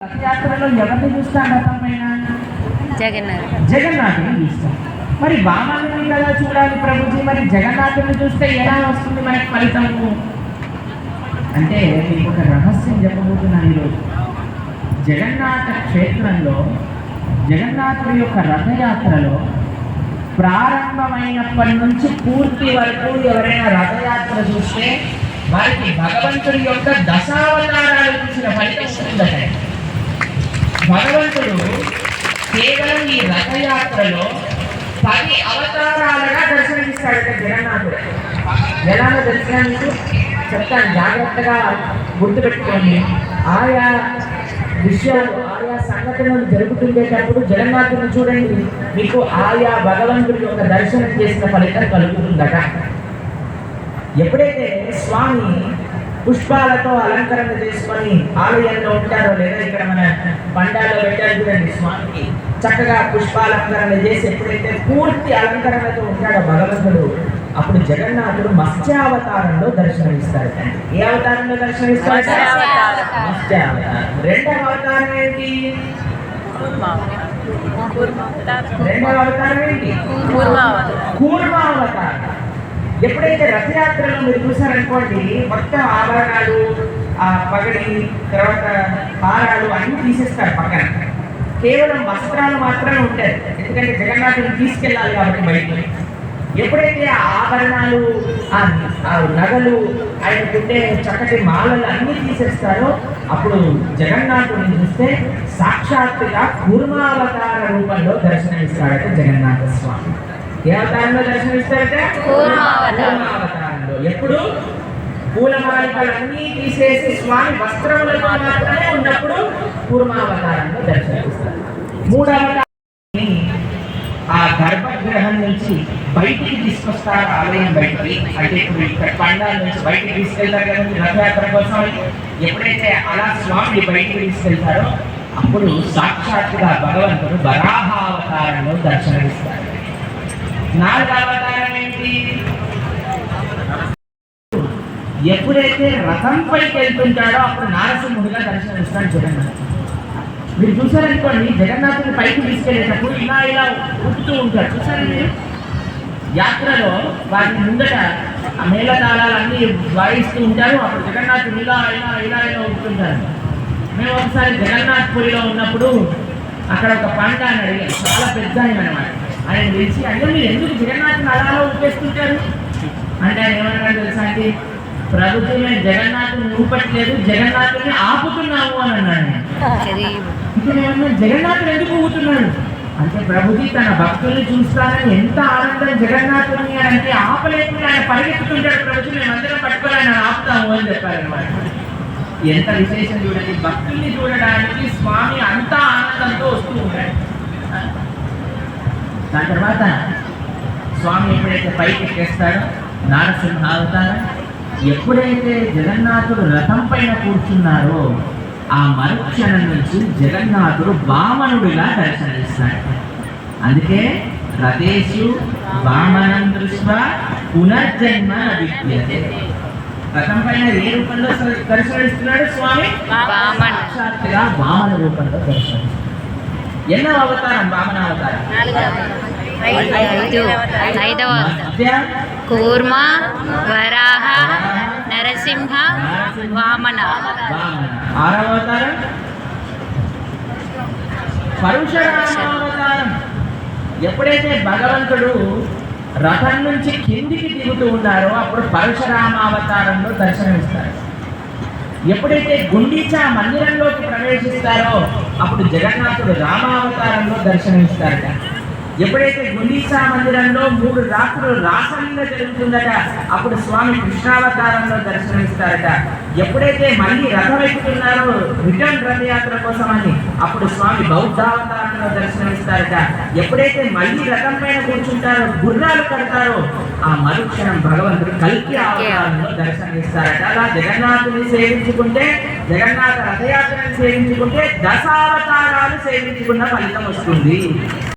రథయాత్రలో ఎవరిని చూస్తాం? రథం పైన జగన్నాథుని చూస్తాం. మరి వామనుని కదా చూడాలి ప్రభుజీ, మరి జగన్నాథుని చూస్తే ఎలా వస్తుంది మనకి ఫలితము అంటే మీకు ఒక రహస్యం చెప్పబోతున్నాను ఈరోజు. జగన్నాథ క్షేత్రంలో జగన్నాథుడి యొక్క రథయాత్రలో ప్రారంభమైనప్పటి నుంచి పూర్తి వరకు ఎవరైనా రథయాత్ర చూస్తే వారికి భగవంతుడి యొక్క దశావతారాలు చూసిన ఫలితం ఉంటుందట. భగవంతుడు కేవలం ఈ రథయాత్రలో 10 అవతారాలుగా దర్శనమిస్తాడట జగన్నాథుడు. ఎలాగో దర్శనం చెప్తాను, జాగ్రత్తగా గుర్తుపెట్టుకోండి. ఆయా విషయాలు ఆయా సంఘటనలు జరుగుతుండేటప్పుడు జగన్నాథుని చూడండి, మీకు ఆయా భగవంతుడి యొక్క దర్శనం చేసిన ఫలితం కలుగుతుందట. ఎప్పుడైతే స్వామి పుష్పాలతో అలంకరణ చేసుకొని ఆలయంలో ఉంటారో, లేదా ఇక్కడ మన పండాల్లో పెట్టారు చూడండి, స్వామికి చక్కగా పుష్పాలంకరణ చేసి ఎప్పుడైతే పూర్తి అలంకరణతో ఉంటాడో భగవంతుడు, అప్పుడు జగన్నాథుడు మత్స్యావతారంలో దర్శనమిస్తాడు. ఏ అవతారంలో దర్శనమిస్తాడు? మత్స్యావతారం. రెండవ అవతారం ఏంటి? రెండవ అవతారం ఏంటి? కూర్మావతారం. ఎప్పుడైతే రథయాత్రలో మీరు చూసారనుకోండి, మొత్తం ఆభరణాలు, ఆ పగడి, తర్వాత హారాలు అన్నీ తీసేస్తారు పక్కన. కేవలం వస్త్రాలు మాత్రమే ఉంటాయి, ఎందుకంటే జగన్నాథుని తీసుకెళ్ళాలి కాబట్టి బయట. ఎప్పుడైతే ఆ ఆభరణాలు, ఆ నగలు, ఆయనకుంటే చక్కటి మాలలు అన్నీ తీసేస్తారో, అప్పుడు జగన్నాథుని చూస్తే సాక్షాత్తుగా కూర్మావతార రూపంలో దర్శనమిస్తాడట జగన్నాథ స్వామి. ఏ అవతారంలో దర్శనమిస్తారట? కూర్మావతారంలో. ఎప్పుడు పూలమాలికలు అన్నీ తీసేసి స్వామి వస్త్రములతో మాత్రమే ఉన్నప్పుడు కూర్మావతారంలో దర్శనమిస్తారు. మూడవ ఆ గర్భగృహం నుంచి బయటికి తీసుకొస్తారు, ఆలయం బయటికి. అంటే ఇప్పుడు ఇక్కడ పండాల నుంచి బయటికి తీసుకెళ్తారు కదండి రథయాత్ర కోసం. ఎప్పుడైతే అలా స్వామిని బయటికి తీసుకెళ్తారో అప్పుడు సాక్షాత్తుగా భగవంతుడు వరాహావతారంలో దర్శనమిస్తారు. నాలుగవ అవతారం ఏంటి? ఎప్పుడైతే రథం పైకి వెళ్తుంటాడో అప్పుడు నారసింహుడిగా దర్శనమిస్తాడు జగన్నాథ్. మీరు చూసారనుకోండి, జగన్నాథుని పైకి తీసుకెళ్ళేటప్పుడు ఇలా ఇలా ఊపుతూ ఉంటాడు, చూసారండి. యాత్రలో వారి ముందట ఆ మేళతాళాలన్నీ వాయిస్తూ ఉంటారు, అప్పుడు జగన్నాథుడు ఇలా ఇలా ఇలా ఇలా ఊపుతుంటారు. మేము ఒకసారి జగన్నాథ్పురిలో ఉన్నప్పుడు అక్కడ ఒక పంట అని అడిగాను, చాలా పెద్ద ఆయన అనమాట. ఆయన తెలిసి అంటే మీరు ఎందుకు జగన్నాథుని అలా ఊపేస్తుంటారు అంటే ఆయన ఏమన్నాడు తెలుసా అంటే, ప్రభుత్వం మేము జగన్నాథుని ఊపట్లేదు, జగన్నాథుని ఆపుతున్నాము అని అన్నాడు. ఇప్పుడు ఏమన్నా జగన్నాథుడు ఎందుకు ఊపుతున్నాడు అంటే, ప్రభుజీ తన భక్తుల్ని చూస్తానని ఎంత ఆనందం జగన్నాథుని అని అంటే ఆపలేకుండా ఆయన పరిగెత్తుతుంటాడు. ప్రభుజీ మేమందరం పట్టుకొని ఆయన ఆపుతాము అని చెప్పారనమాట. ఎంత విశేషం చూడండి, భక్తుల్ని చూడడానికి స్వామి అంత ఆనందంతో వస్తూ ఉంటాడు. దాని తర్వాత స్వామి ఎప్పుడైతే పైకి ఎక్కేస్తాడో నారసింహ అవతారం. ఎప్పుడైతే జగన్నాథుడు రథం పైన కూర్చున్నారో ఆ మరుక్షణం నుంచి జగన్నాథుడు వామనుడిగా దర్శనమిస్తాడు. అందుకే రథేషు వామనం దృష్ట్యా పునర్జన్మ విద్యతే. రథం పైన ఏ రూపంలో దర్శనమిస్తున్నాడు స్వామి? సాక్షాత్తుగా వామన రూపంలో దర్శనమిస్తున్నాడు. ఎన్నో అవతారం? వామన అవతారం. కూర్మ, వరాహ, నరసింహ, వామన. ఆరవ అవతారం పరశురామావతారం. ఎప్పుడైతే భగవంతుడు రథం నుంచి కిందికి దిగుతూ ఉన్నారో అప్పుడు పరశురామావతారంలో దర్శనమిస్తారు. ఎప్పుడైతే గుండీచా మందిరంలోకి ప్రవేశిస్తారో అప్పుడు జగన్నాథుడు రామావతారంలో దర్శనమిస్తారట. ఎప్పుడైతే గుండీచా మందిరంలో 3 రాత్రులు రాసలీల జరుగుతుందట అప్పుడు స్వామి కృష్ణావతారంలో దర్శనమిస్తారట. ఎప్పుడైతే మళ్ళీ రథం ఎక్కుతున్నారో రిటర్న్ రథయాత్ర కోసం అని అప్పుడు స్వామి బౌద్ధావతారంలో దర్శనమిస్తారట. ఎప్పుడైతే మళ్ళీ రథం పైన కూర్చుంటారో గుర్రాలు కడతారో ఆ మరుక్షణం భగవంతుడు కల్కి అవతారంలో దర్శనమిస్తారట. అలా జగన్నాథుని సేవించుకుంటే, జగన్నాథ రథయాత్రని సేవించుకుంటే దశావతారాలు సేవించుకున్న ఫలితం వస్తుంది.